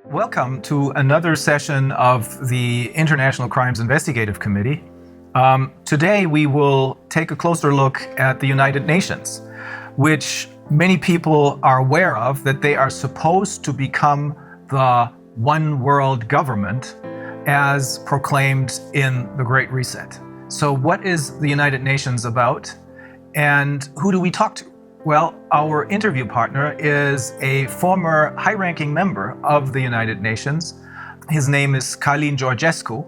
Welcome to another session of the International Crimes Investigative Committee. Today we will take a closer look at the United Nations, which many people are aware of, that they are supposed to become the one world government as proclaimed in the Great Reset. So what is the United Nations about, and who do we talk to? Well, our interview partner is a former high-ranking member of the United Nations. His name is Călin Georgescu.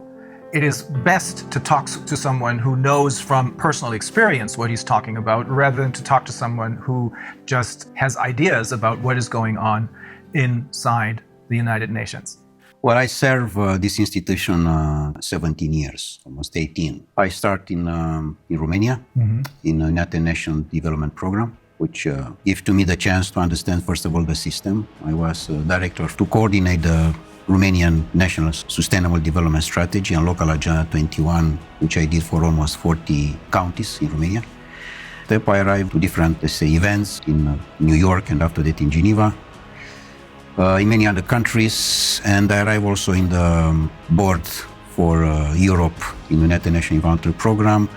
It is best to talk to someone who knows from personal experience what he's talking about, rather than to talk to someone who just has ideas about what is going on inside the United Nations. Well, I serve this institution 17 years, almost 18. I start in Romania, in the United Nations Development Program, which gave to me the chance to understand, first of all, the system. I was director to coordinate the Romanian National Sustainable Development Strategy and Local Agenda 21, which I did for almost 40 counties in Romania. Then I arrived to different, events in New York and after that in Geneva, in many other countries, and I arrived also in the board for Europe in the United Nations Environmental Program.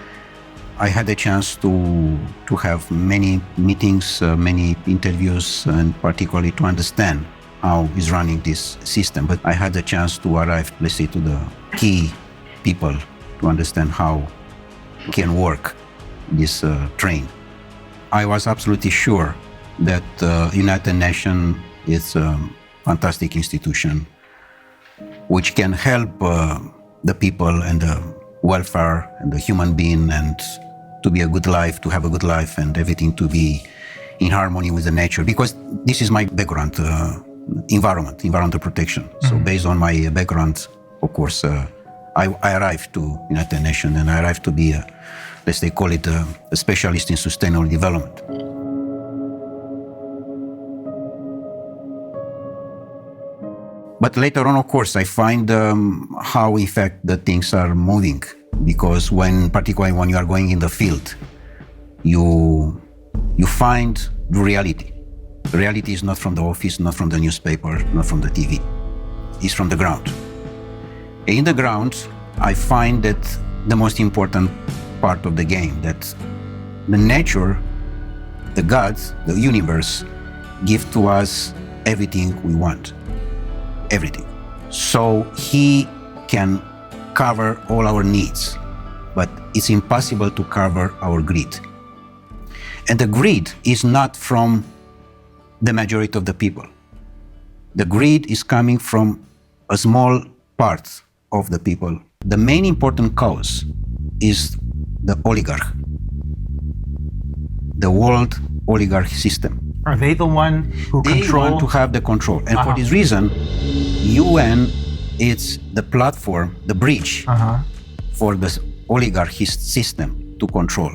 I had a chance to have many meetings, many interviews, and particularly to understand how is running this system. But I had a chance to arrive, let's say, to the key people to understand how can work this train. I was absolutely sure that United Nations is a fantastic institution which can help the people and the welfare and the human being, and to be a good life, to have a good life, and everything to be in harmony with the nature. Because this is my background, environmental protection. So based on my background, of course, I arrived to United Nations, and I arrived to be, let's say, call it a specialist in sustainable development. But later on, of course, I find how, in fact, the things are moving. Because particularly when you are going in the field, you find the reality. The reality is not from the office, not from the newspaper, not from the TV. It's from the ground. In the ground, I find that the most important part of the game, that the nature, the gods, the universe, give to us everything we want. Everything. So he can cover all our needs, but it's impossible to cover our greed. And the greed is not from the majority of the people. The greed is coming from a small part of the people. The main important cause is the oligarch, the world oligarch system. Are they the one who control? They want to have the control. And for this reason, UN is the platform, the bridge for the oligarchy system to control.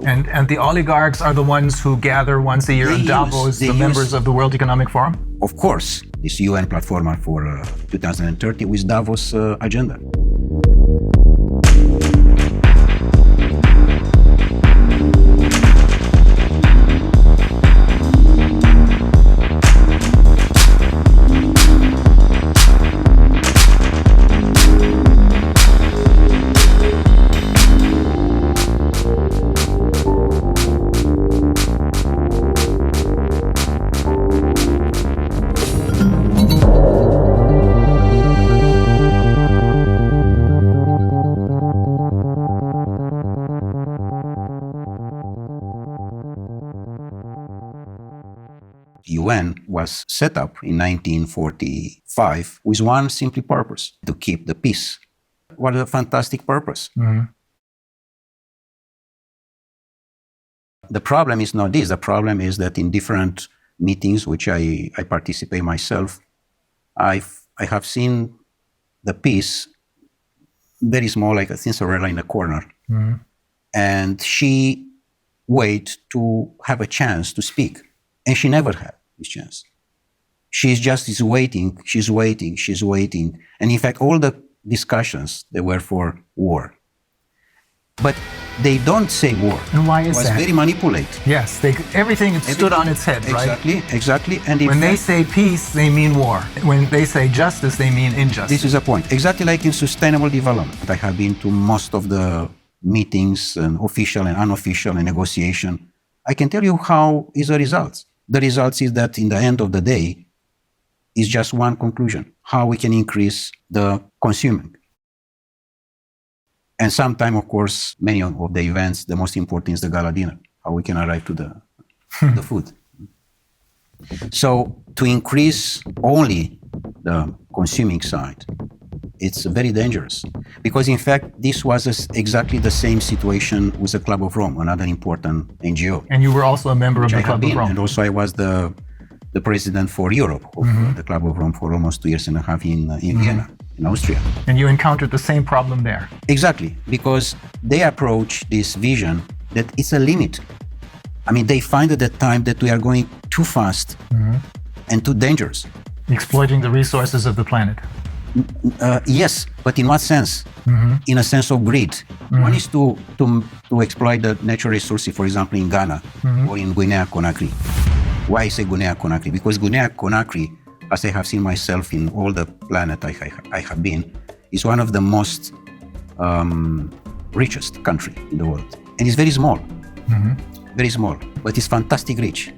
And the oligarchs are the ones who gather once a year in Davos, the members of the World Economic Forum? Of course, this UN platform for 2030 with Davos agenda. UN was set up in 1945 with one simple purpose: to keep the peace. What a fantastic purpose. The problem is not this. The problem is that in different meetings, which I participate myself, I have seen the peace very small, like a Cinderella in a corner. And she wait to have a chance to speak. And she never had this chance. She's waiting. And in fact, all the discussions, they were for war. But they don't say war. And why It is was that? very manipulated. Yes, everything stood on its head, right? Exactly. And When they say peace, they mean war. When they say justice, they mean injustice. this is a point. Exactly like in sustainable development. I have been to most of the meetings, and official and unofficial, and negotiation. I can tell you how is the results. The results is that in the end of the day, is just one conclusion: how we can increase the consuming. And sometime, of course, many of the events, the most important is the gala dinner, how we can arrive to the food. So to increase only the consuming side, it's very dangerous. Because in fact, this was exactly the same situation with the Club of Rome, another important NGO. And you were also a member of the Club of Rome. And also I was the president for Europe of the Club of Rome for almost 2.5 years in Vienna, in Austria. And you encountered the same problem there. Exactly, because they approach this vision that it's a limit. I mean, they find at that time that we are going too fast and too dangerous. Exploiting the resources of the planet. Yes, but in what sense? In a sense of greed. One is to exploit the natural resources, for example, in Ghana or in Guinea-Conakry. Why I say Guinea-Conakry? Because Guinea-Conakry, as I have seen myself in all the planet I have been, is one of the most richest country in the world. And it's very small. Very small, but it's fantastic rich.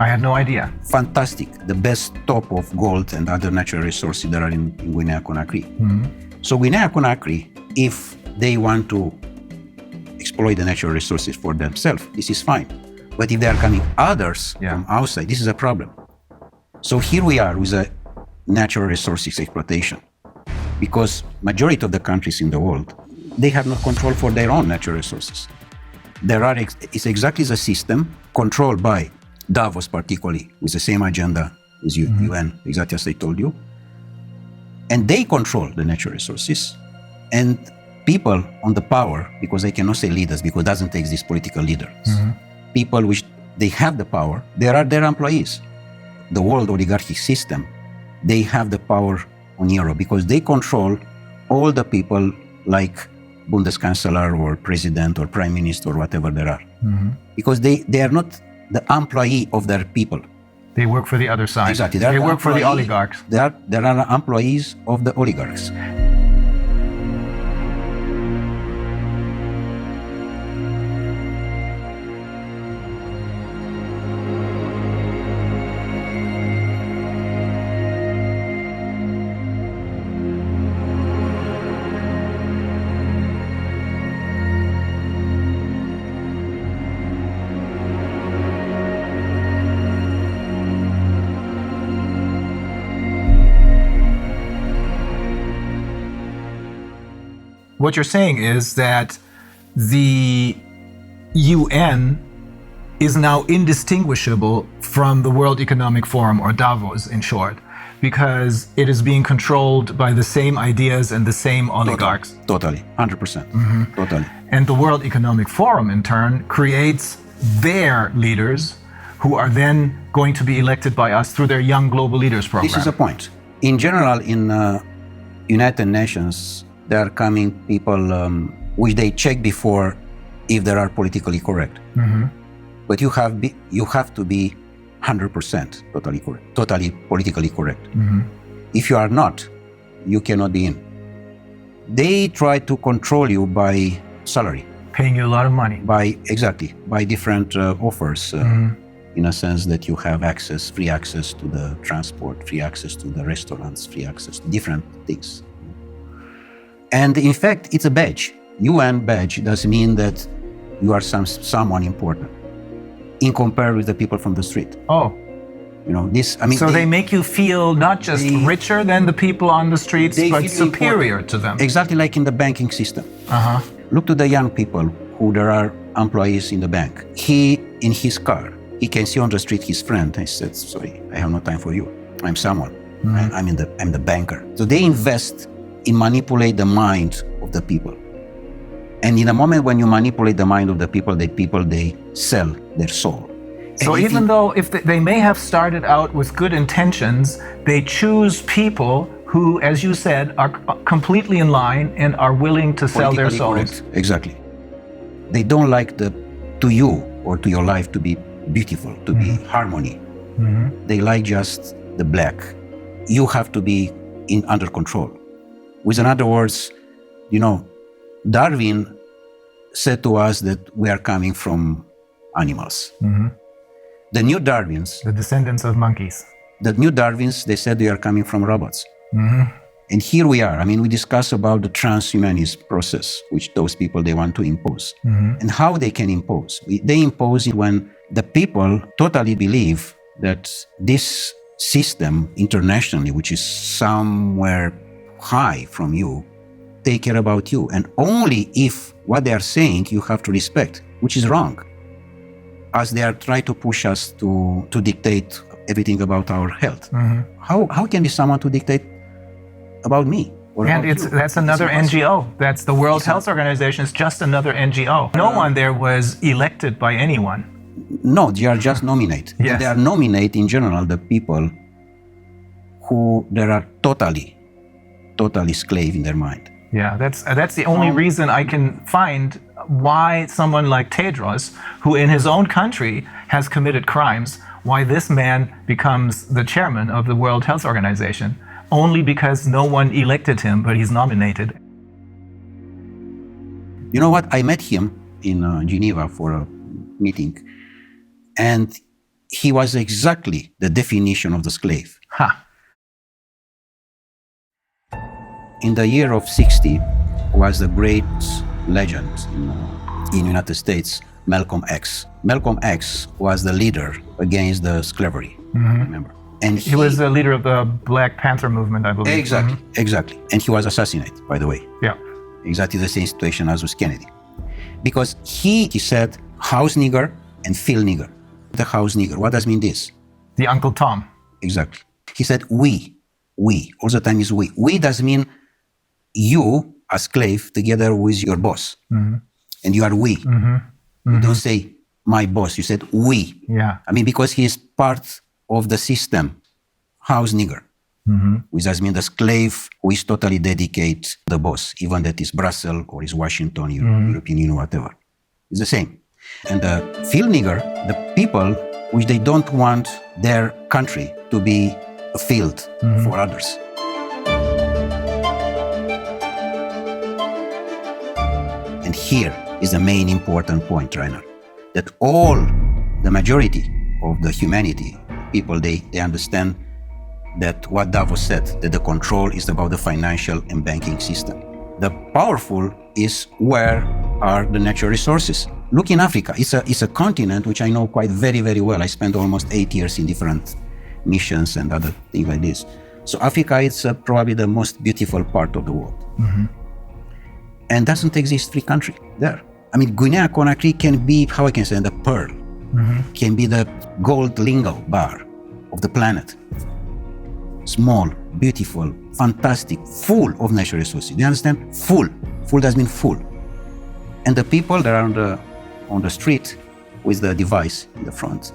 I had no idea. Fantastic. The best top of gold and other natural resources that are in Guinea-Conakry. So Guinea-Conakry, if they want to exploit the natural resources for themselves, this is fine. But if there are coming others from outside, this is a problem. So here we are with a natural resources exploitation. Because majority of the countries in the world, they have no control for their own natural resources. It's exactly the system controlled by Davos, particularly, with the same agenda as UN, exactly as I told you. And they control the natural resources. And people on the power, because I cannot say leaders, because it doesn't exist political leaders. People which they have the power, they are their employees. The world oligarchic system, they have the power on Europe because they control all the people like Bundeskanzler or president or prime minister or whatever there are. Because they are not the employee of their people. They work for the other side. Exactly. They work for the oligarchs. They are employees of the oligarchs. What you're saying is that the UN is now indistinguishable from the World Economic Forum, or Davos in short, because it is being controlled by the same ideas and the same oligarchs. Totally, 100%. Totally. And the World Economic Forum, in turn, creates their leaders who are then going to be elected by us through their Young Global Leaders program. This is a point. In general, in United Nations, there are coming people which they check before if they are politically correct. But you have to be 100% totally correct, totally politically correct. If you are not, you cannot be in. They try to control you by salary. Paying you a lot of money. By different offers, in a sense that you have free access to the transport, free access to the restaurants, free access to different things. And in fact, it's a badge. UN badge does mean that you are someone important in comparison with the people from the street. Oh. You know, this, I mean. So they make you feel not just richer than the people on the streets, but superior to them. Exactly like in the banking system. Look to the young people who there are employees in the bank. He, in his car, he can see on the street his friend. I said, sorry, I have no time for you. I'm someone. I'm the banker. So they invest in manipulate the mind of the people. And in the moment when you manipulate the mind of the people, they sell their soul. So even though if they may have started out with good intentions, they choose people who, as you said, are completely in line and are willing to sell their souls. Correct. Exactly. They don't like to you or to your life to be beautiful, to be harmony. They like just the black. You have to be under control. With other words, Darwin said to us that we are coming from animals. The new Darwins, The descendants of monkeys. they said we are coming from robots. And here we are. We discuss about the transhumanist process, which those people, they want to impose. And how they can impose. They impose it when the people totally believe that this system internationally, which is somewhere high from you, take care about you. And only if what they are saying you have to respect, which is wrong. As they are trying to push us to dictate everything about our health. How can be someone to dictate about me? And that's another NGO. That's the World Health Organization. It's just another NGO. No one there was elected by anyone. No, they are just nominate. Yes. They are nominate in general the people who they are totally slave in their mind. Yeah, that's the only reason I can find why someone like Tedros, who in his own country has committed crimes, why this man becomes the chairman of the World Health Organization. Only because no one elected him, but he's nominated. You know what? I met him in Geneva for a meeting, and he was exactly the definition of the slave. In the year of 60 was the great legend in United States, Malcolm X. Malcolm X was the leader against the slavery, remember? And he was the leader of the Black Panther movement, I believe. Exactly. And he was assassinated, by the way. Yeah. Exactly the same situation as with Kennedy. Because he said house nigger and field nigger. The house nigger, what does mean this? The Uncle Tom. Exactly. He said we, all the time is we. We does mean you, a slave, together with your boss. And you are we. You don't say my boss, you said we. Yeah. Because he is part of the system, house nigger, which does mean the slave who is totally dedicated to the boss, even that is Brussels or is Washington, European Union, whatever. It's the same. And the field nigger, the people which they don't want their country to be a field for others. And here is the main important point, Rainer, that all the majority of the humanity, people, they understand that what Davos said, that the control is about the financial and banking system. The powerful is where are the natural resources. Look in Africa, it's a continent which I know quite very, very well. I spent almost 8 years in different missions and other things like this. So Africa is probably the most beautiful part of the world. And doesn't exist free country there. Guinea-Conakry can be, how I can say, the pearl. Can be the gold lingo bar of the planet. Small, beautiful, fantastic, full of natural resources. Do you understand? Full. Full does mean full. And the people that are on the street with the device in the front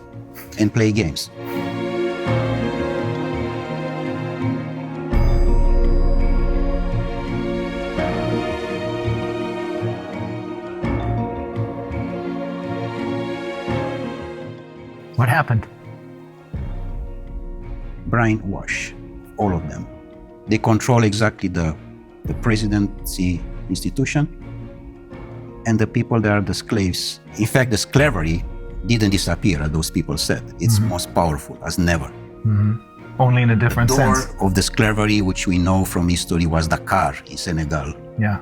and play games. What happened? Brainwash, all of them. They control exactly the presidency institution and the people that are the slaves. In fact, the slavery didn't disappear, as those people said. It's most powerful as never. Only in a different sense. The door of the slavery, which we know from history, was Dakar in Senegal. Yeah.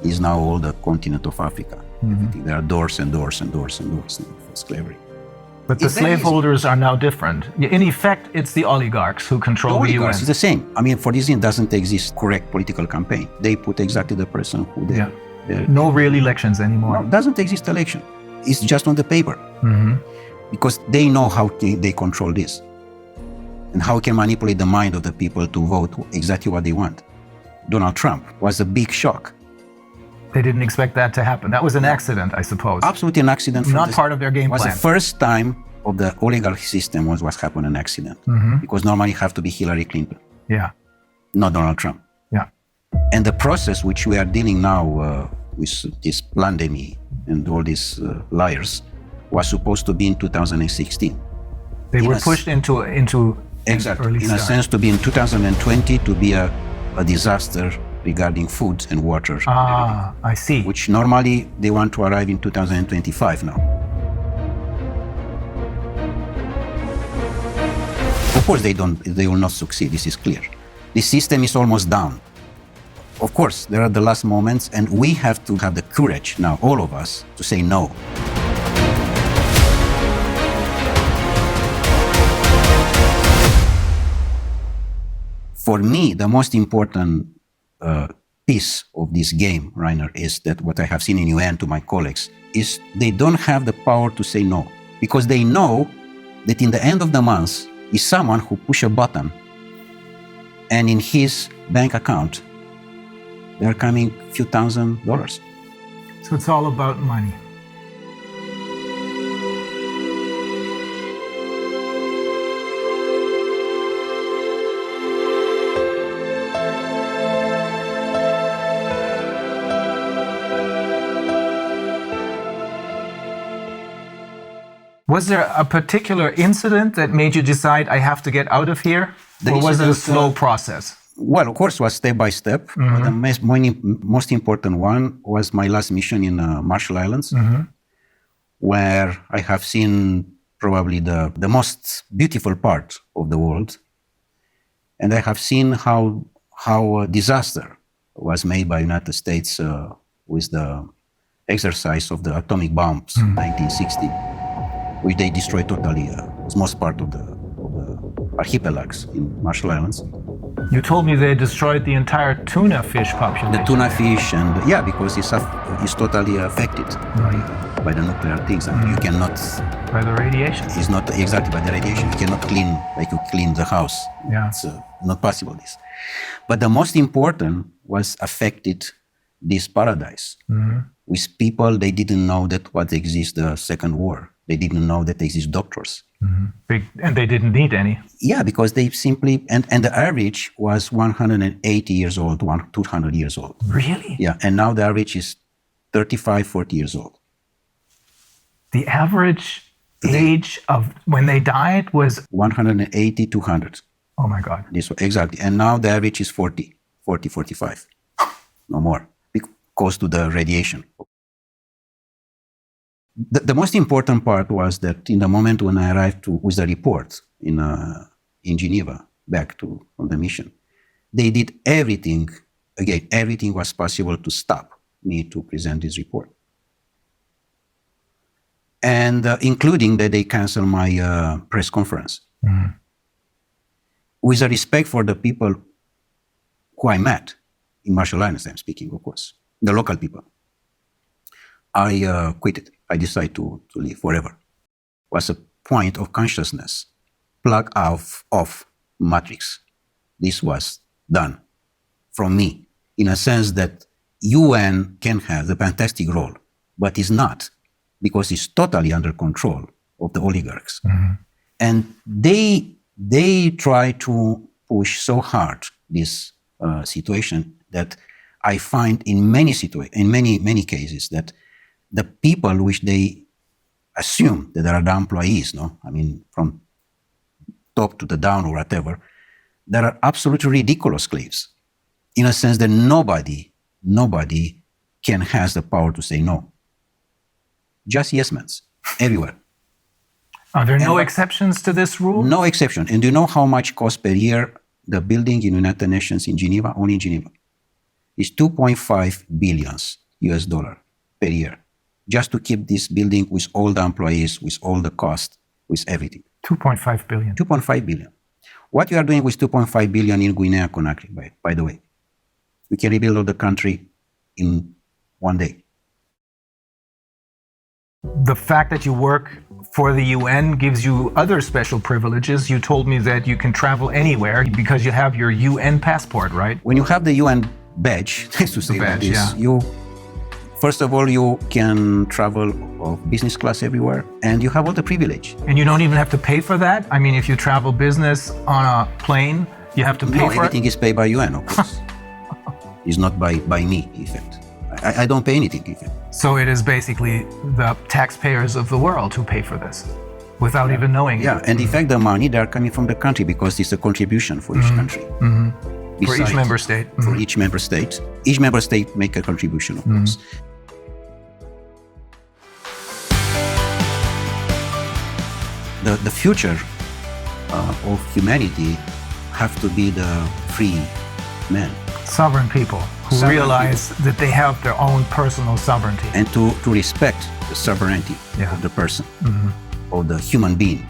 Is now all the continent of Africa. There are doors and doors and doors and doors for slavery. But the slaveholders are now different. In effect, it's the oligarchs who control the UN. It's the same. For this, it doesn't exist correct political campaign. They put exactly the person who they... No real elections anymore. No, doesn't exist election. It's just on the paper. Because they know how they control this. And how can manipulate the mind of the people to vote exactly what they want. Donald Trump was a big shock. They didn't expect that to happen. That was an accident, I suppose. Absolutely an accident. Not part of their game plan. It was the first time of the oligarchy system was happened an accident. Because normally you have to be Hillary Clinton. Yeah. Not Donald Trump. Yeah. And the process which we are dealing now with this pandemic and all these liars was supposed to be in 2016. They were pushed into exactly early in start. a sense to be in 2020 to be a disaster regarding food and water. I see. Which normally they want to arrive in 2025 now. Of course they will not succeed, this is clear. The system is almost down. Of course, there are the last moments, and we have to have the courage now, all of us, to say no. For me, the most important piece of this game, Rainer, is that what I have seen in UN to my colleagues is they don't have the power to say no, because they know that in the end of the month is someone who push a button and in his bank account there are coming a few $1,000s. So it's all about money. Was there a particular incident that made you decide I have to get out of here? Or was it a slow process? Well, of course, it was step by step. But the most important one was my last mission in Marshall Islands, where I have seen probably the most beautiful part of the world. And I have seen how a disaster was made by United States with the exercise of the atomic bombs in 1960. Which they destroyed totally the most part of the archipelagos in Marshall Islands. You told me they destroyed the entire tuna fish population. The tuna fish, and yeah, because it's totally affected by the nuclear things, and you cannot. By the radiation. It's not exactly by the radiation. You cannot clean like you clean the house. Yeah. It's not possible. This, but the most important was affected this paradise with people they didn't know that what exists the Second War. They didn't know that there exist doctors. And they didn't need any. Yeah, because they simply, and the average was 180 years old, 200 years old. Really? Yeah, and now the average is 35, 40 years old. The average age of when they died was? 180, 200. Oh my God. This exactly. And now the average is 40, 45. No more, because to the radiation. The most important part was that in the moment when I arrived with the report in Geneva, back from the mission, they did everything, again, everything was possible to stop me to present this report. And including that they canceled my press conference. With a respect for the people who I met, in Marshall Islands I'm speaking, of course, the local people, I quit it. I decided to leave forever. It was a point of consciousness, plug off matrix. This was done from me, in a sense that UN can have the fantastic role, but is not, because it's totally under control of the oligarchs. And they try to push so hard this situation that I find in many cases that the people which they assume that are the employees, I mean, from top to the down or whatever, there are absolutely ridiculous slaves, in a sense that nobody can has the power to say no. Just yes men, everywhere. Are there no exceptions to this rule? No exception. And do you know how much costs per year the building in United Nations in Geneva, only in Geneva? It's $2.5 billion US per year. Just to keep this building with all the employees, with all the cost, with everything. 2.5 billion. 2.5 billion. What you are doing with 2.5 billion in Guinea-Conakry, by the way? We can rebuild all the country in one day. The fact that you work for the UN gives you other special privileges. You told me that you can travel anywhere because you have your UN passport, right? When you have the UN badge, to say like this, you first of all, you can travel of business class everywhere, and you have all the privilege. And you don't even have to pay for that? I mean, if you travel business on a plane, you have to pay for it? No, everything is paid by UN, of course. It's not by me, in fact. I don't pay anything even. So it is basically the taxpayers of the world who pay for this without even knowing Yeah, it. and in fact, the money, they are coming from the country because it's a contribution for each country. For each member state. For each member state. Each member state make a contribution, of course. The future of humanity have to be the free men. Sovereign people who Sovereign realize that they have their own personal sovereignty. And to respect the sovereignty Yeah. of the person, of the human being.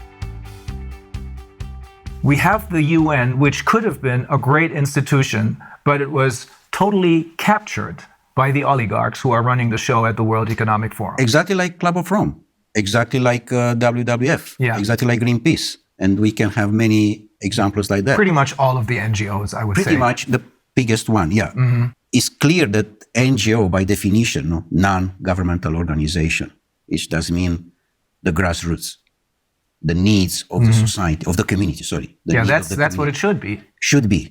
We have the UN, which could have been a great institution, but it was totally captured by the oligarchs who are running the show at the World Economic Forum. Exactly like Club of Rome, exactly like WWF, Yeah. exactly like Greenpeace. And we can have many examples like that. Pretty much all of the NGOs, I would say. Pretty much the biggest one, yeah. It's clear that NGO, by definition, no, non-governmental organization, which does mean the grassroots, the needs of the society, of the community, sorry. The Yeah, needs of the that's what it community. should be. Should be.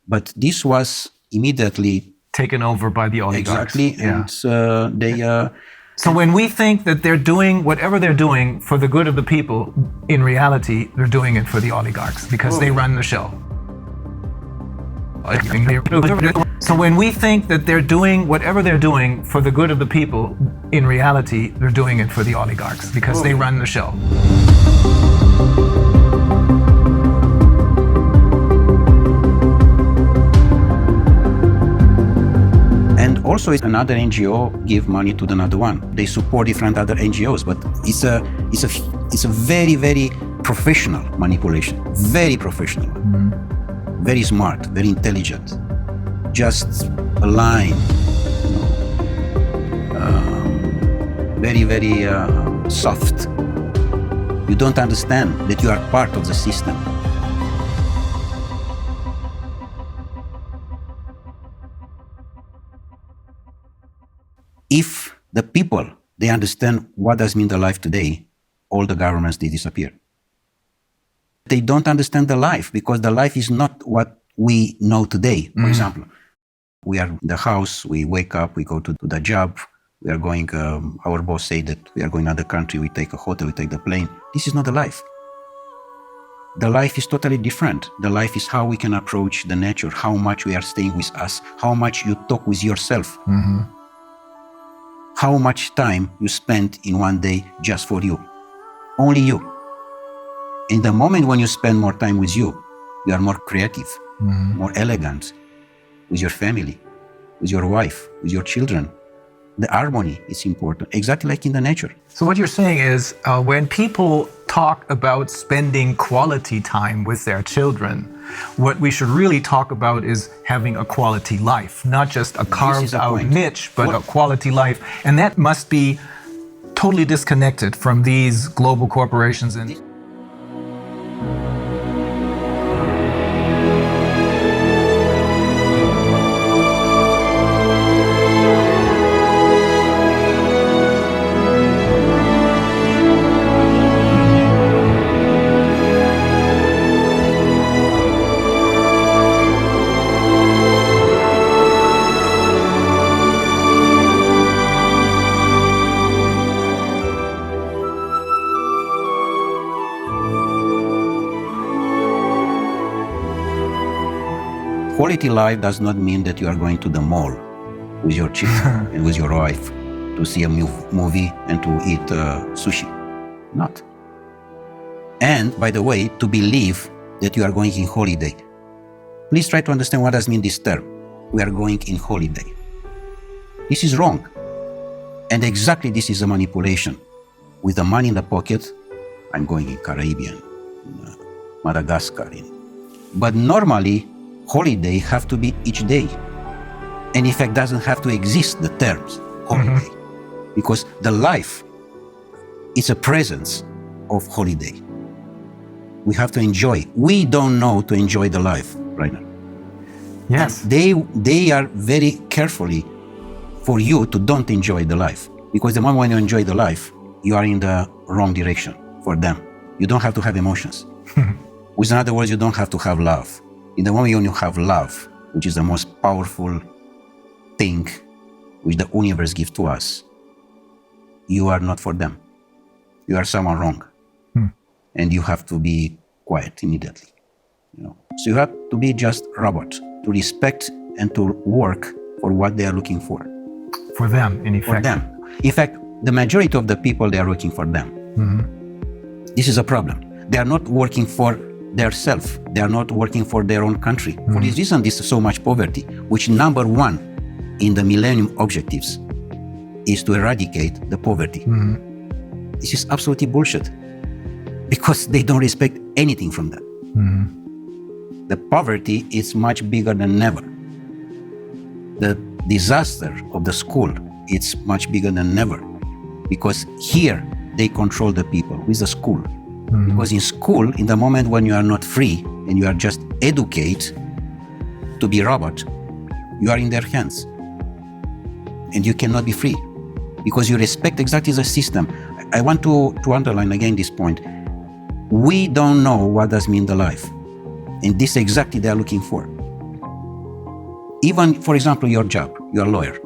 But this was immediately, Taken over by the oligarchs. exactly, Yeah. and they... So when we think that they're doing whatever they're doing for the good of the people, in reality, they're doing it for the oligarchs because they run the show. So when we think that they're doing whatever they're doing for the good of the people, in reality, they're doing it for the oligarchs because they run the show. And also, another NGO give money to another one. They support different other NGOs, but it's a very, very professional manipulation. Very professional, very smart, very intelligent. Just a line, very, very soft. You don't understand that you are part of the system. If the people, they understand what does mean the life today, all the governments, they disappear. They don't understand the life because the life is not what we know today. For example, we are in the house, we wake up, we go to the job, we are going, our boss say that we are going to another country, we take a hotel, we take the plane. This is not the life. The life is totally different. The life is how we can approach the nature, how much we are staying with us, how much you talk with yourself. How much time you spend in one day just for you. Only you. In the moment when you spend more time with you are more creative, more elegant, with your family, with your wife, with your children. The harmony is important, exactly like in the nature. So what you're saying is when people talk about spending quality time with their children, what we should really talk about is having a quality life, not just a carved out niche, but a quality life. And that must be totally disconnected from these global corporations. And quality life does not mean that you are going to the mall with your children and with your wife to see a movie and to eat sushi. Not. And, by the way, to believe that you are going in holiday. Please try to understand what does mean this term. We are going in holiday. This is wrong. And exactly this is a manipulation. With the money in the pocket, I'm going in Caribbean, in Madagascar. But normally, holiday have to be each day. And in fact, doesn't have to exist, the terms holiday. Because the life is a presence of holiday. We have to enjoy. We don't know to enjoy the life right now. yes, They are very carefully for you to don't enjoy the life. Because the moment when you enjoy the life, you are in the wrong direction for them. You don't have to have emotions. With other words, you don't have to have love. In the moment when you have love, which is the most powerful thing which the universe gives to us, you are not for them. You are someone wrong. And you have to be quiet immediately. So you have to be just robot, to respect and to work for what they are looking for. For them, in effect. For them. In fact, the majority of the people, they are working for them. This is a problem. They are not working for their self. They are not working for their own country. For this reason, this is so much poverty, which number one in the Millennium Objectives is to eradicate the poverty. This is absolutely bullshit, because they don't respect anything from that. The poverty is much bigger than ever. The disaster of the school, it's much bigger than ever, because here they control the people with the school. Because in school, in the moment when you are not free and you are just educated to be robot, you are in their hands and you cannot be free because you respect exactly the system. I want to underline again this point. We don't know what does mean the life, and this exactly they are looking for. Even, for example, your job, you're a lawyer.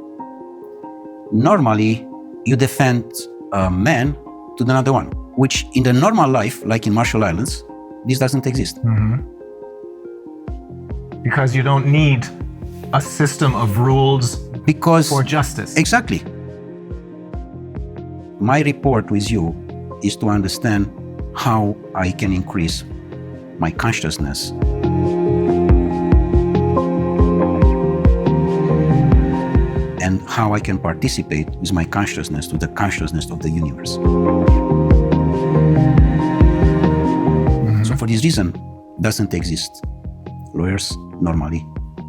Normally, you defend a man to another one, which in the normal life, like in Marshall Islands, this doesn't exist. Because you don't need a system of rules for justice. Exactly. My report with you is to understand how I can increase my consciousness. And how I can participate with my consciousness to the consciousness of the universe. So for this reason, doesn't exist lawyers normally.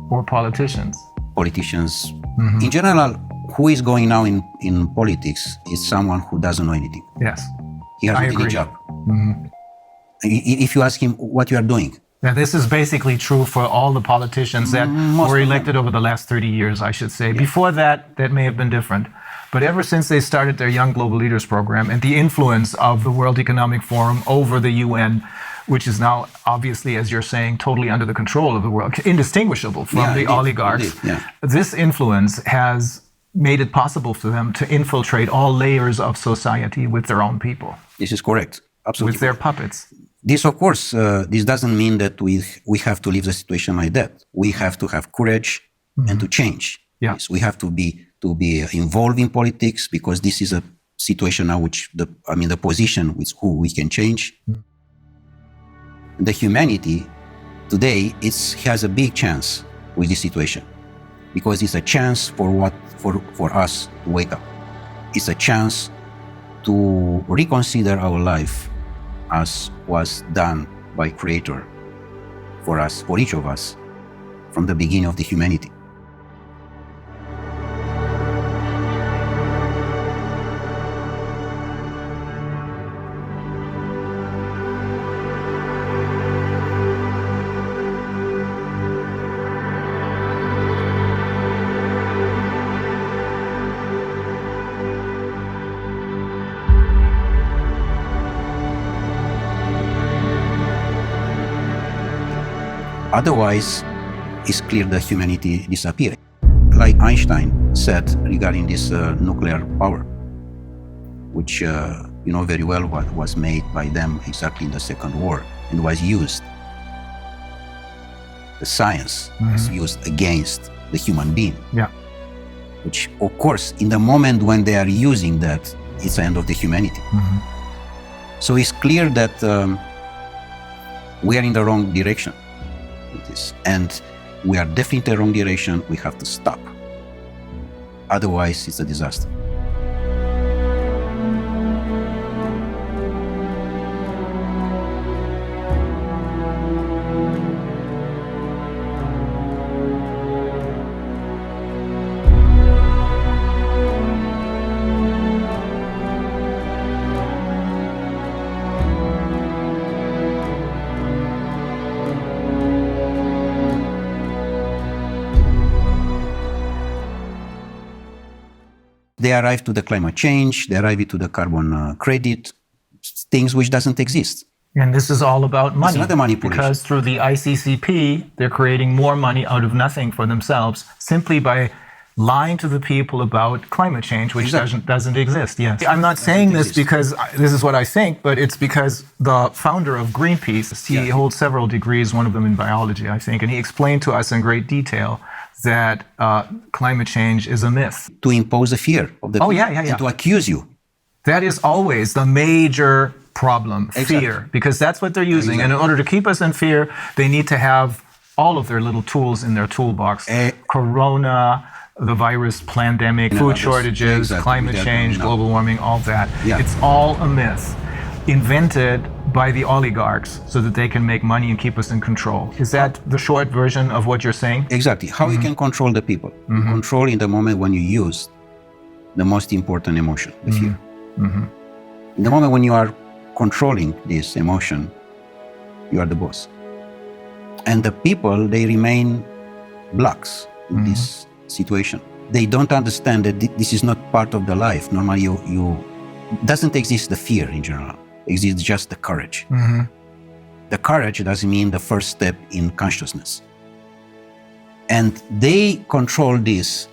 Or politicians. Politicians. In general, who is going now in politics is someone who doesn't know anything. Yes. He has a job. If you ask him what you are doing. Now, this is basically true for all the politicians that were elected over the last 30 years, I should say. Yeah. Before that, that may have been different. But ever since they started their Young Global Leaders program and the influence of the World Economic Forum over the UN, which is now obviously, as you're saying, totally under the control of the world, indistinguishable from the oligarchs. This influence has made it possible for them to infiltrate all layers of society with their own people. This is correct. Absolutely. With their puppets. This, of course, this doesn't mean that we have to leave the situation like that. We have to have courage and to change. Yeah. Yes, we have to be involved in politics, because this is a situation now which the position with who we can change. The humanity today has a big chance with this situation, because it's a chance for us to wake up. It's a chance to reconsider our life as was done by Creator for us, for each of us, from the beginning of the humanity. Otherwise, it's clear that humanity disappears. Like Einstein said regarding this nuclear power, which you know very well what was made by them exactly in the Second War and was used. The science was used against the human being. Yeah. Which, of course, in the moment when they are using that, it's the end of the humanity. So it's clear that we are in the wrong direction. And we are definitely in the wrong direction. We have to stop. Otherwise, it's a disaster. They arrive to the climate change, they arrive to the carbon credit, things which doesn't exist. And this is all about money. It's not a manipulation. Because through the ICCP, they're creating more money out of nothing for themselves, simply by lying to the people about climate change, which doesn't exist. Yes. I'm not saying this because this is what I think, but it's because the founder of Greenpeace, he holds several degrees, one of them in biology, I think, and he explained to us in great detail that climate change is a myth. To impose a fear of the people and to accuse you. That is always the major problem, fear, because that's what they're using. And in order to keep us in fear, they need to have all of their little tools in their toolbox. Corona, the virus pandemic, food shortages, climate change, global warming, all that. It's all a myth invented by the oligarchs so that they can make money and keep us in control. Is that the short version of what you're saying? Exactly. How you can control the people. Control in the moment when you use the most important emotion, the fear. In the moment when you are controlling this emotion, you are the boss. And the people, they remain blocks in this situation. They don't understand that this is not part of the life. Normally, you doesn't exist the fear in general. Exists just the courage. The courage doesn't mean the first step in consciousness. And they control this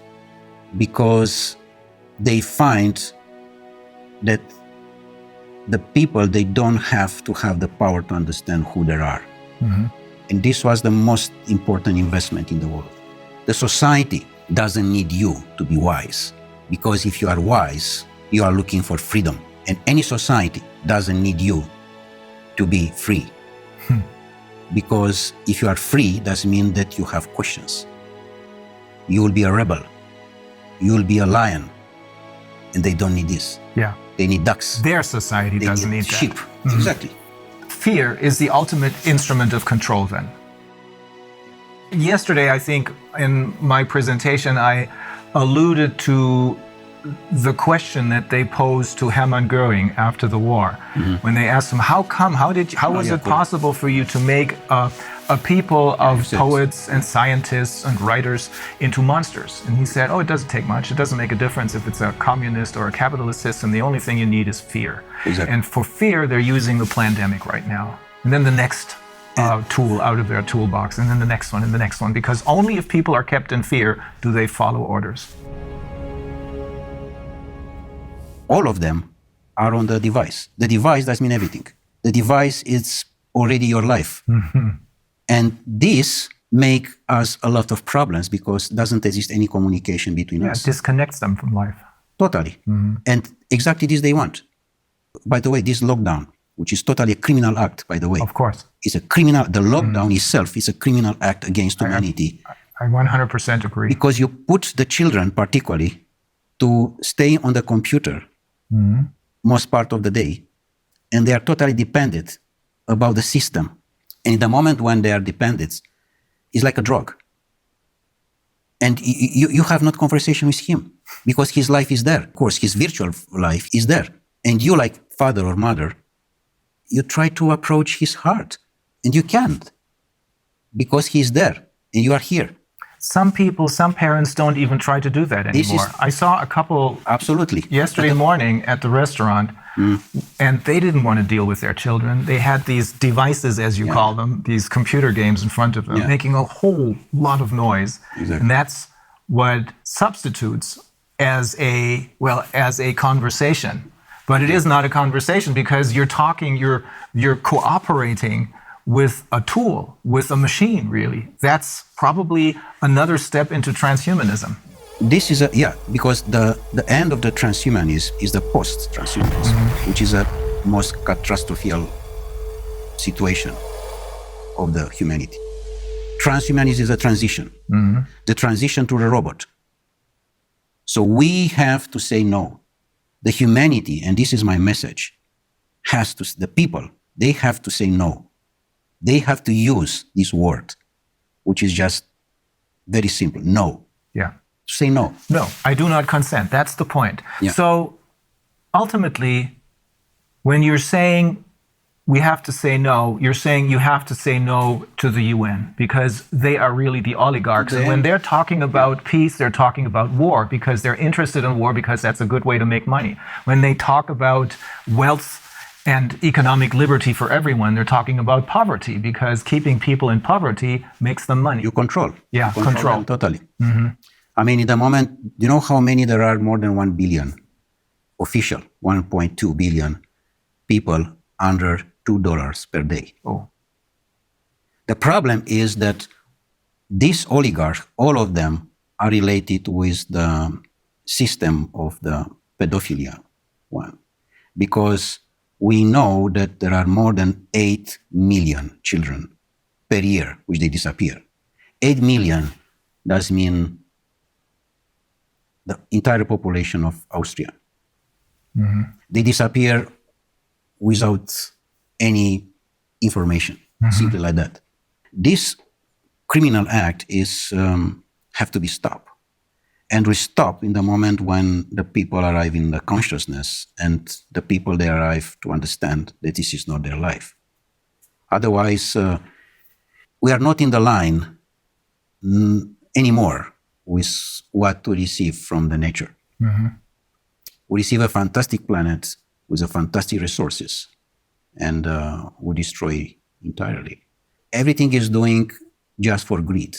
because they find that the people, they don't have to have the power to understand who they are. And this was the most important investment in the world. The society doesn't need you to be wise, because if you are wise, you are looking for freedom. And any society doesn't need you to be free. Because if you are free, doesn't mean that you have questions. You will be a rebel. You will be a lion. And they don't need this. They need ducks. Their society doesn't need sheep. that. Exactly. Fear is the ultimate instrument of control then. Yesterday, I think, in my presentation, I alluded to the question that they posed to Hermann Göring after the war, when they asked him, how was it possible for you to make a people of poets and scientists and writers into monsters? And he said, it doesn't take much. It doesn't make a difference if it's a communist or a capitalist system. The only thing you need is fear. And for fear, they're using the pandemic right now. And then the next tool out of their toolbox, and then the next one, and the next one, because only if people are kept in fear do they follow orders. All of them are on the device. The device doesn't mean everything. The device is already your life. And this make us a lot of problems because doesn't exist any communication between us. It disconnects them from life. Totally. And exactly this they want. By the way, this lockdown, which is totally a criminal act, by the way. Of course. Is a criminal, the lockdown itself is a criminal act against humanity. I 100% agree. Because you put the children particularly to stay on the computer most part of the day, and they are totally dependent about the system. And in the moment when they are dependent, it's like a drug. And you have not conversation with him because his life is there. Of course, his virtual life is there. And you, like father or mother, you try to approach his heart, and you can't because he's there and you are here. Some parents don't even try to do that anymore. I saw a couple yesterday morning at the restaurant, and they didn't want to deal with their children. They had these devices, as you call them, these computer games in front of them, making a whole lot of noise. And that's what substitutes as a conversation. But it is not a conversation because you're talking, you're cooperating with a tool, with a machine, really. That's probably another step into transhumanism. This is because the end of the transhumanism is the post-transhumanism, which is a most catastrophic situation of the humanity. Transhumanism is a transition, the transition to the robot. So we have to say no. The humanity, and this is my message, the people, they have to say no. They have to use this word, which is just very simple, no. Say no. No, I do not consent. That's the point. So ultimately, when you're saying we have to say no, you're saying you have to say no to the UN because they are really the oligarchs. And when they're talking about peace, they're talking about war because they're interested in war because that's a good way to make money. When they talk about wealth and economic liberty for everyone, they're talking about poverty because keeping people in poverty makes them money. You control. Control. Totally. I mean, in the moment, do you know how many there are? More than 1 billion official, 1.2 billion people under $2 per day. Oh. The problem is that these oligarchs, all of them, are related with the system of the pedophilia one. Because we know that there are more than 8 million children per year which they disappear. 8 million does mean the entire population of Austria. Mm-hmm. They disappear without any information, simply like that. This criminal act is have to be stopped. And we stop in the moment when the people arrive in the consciousness and the people they arrive to understand that this is not their life. Otherwise, we are not in the line anymore with what to receive from the nature. Mm-hmm. We receive a fantastic planet with a fantastic resources, and we destroy entirely. Everything is doing just for greed.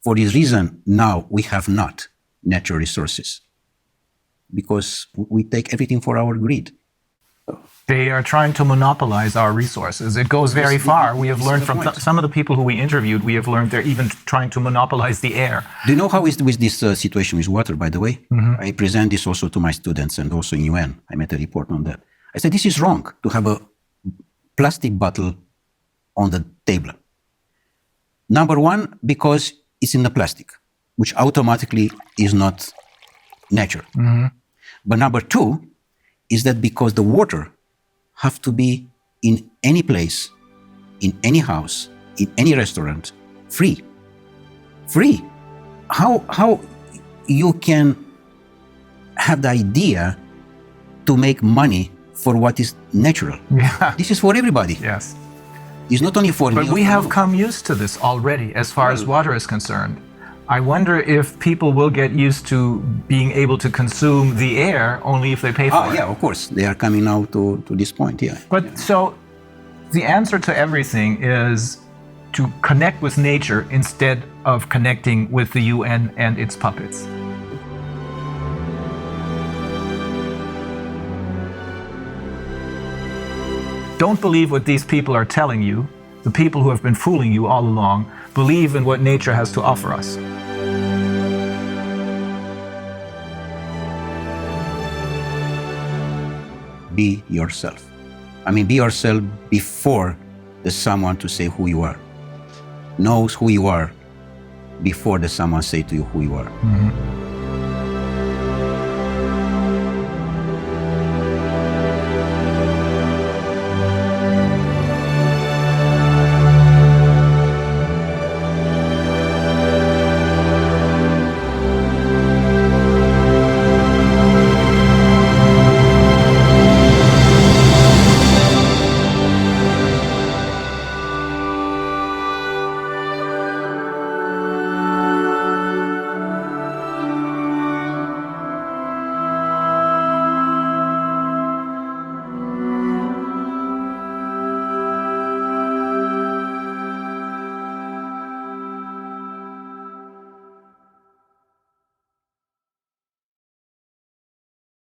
For this reason, now we have not natural resources because we take everything for our greed. They are trying to monopolize our resources. It goes very far. We have learned from some of the people who we interviewed, we have learned they're even trying to monopolize the air. Do you know how is with this situation with water, by the way? Mm-hmm. I present this also to my students and also in UN. I made a report on that. I said, this is wrong to have a plastic bottle on the table. Number one, because it's in the plastic, which automatically is not nature. Mm-hmm. But number two is that because the water have to be in any place, in any house, in any restaurant, free. Free. How you can have the idea to make money for what is natural? Yeah. This is for everybody. Yes. It's not only for me. But we have come used to this already as far as water is concerned. I wonder if people will get used to being able to consume the air only if they pay for it. Yeah, of course. They are coming now to this point, yeah. But so the answer to everything is to connect with nature instead of connecting with the UN and its puppets. Don't believe what these people are telling you. The people who have been fooling you all along. Believe in what nature has to offer us. Be yourself. I mean, be yourself before there's someone to say who you are. Knows who you are before there's someone say to you who you are. Mm-hmm.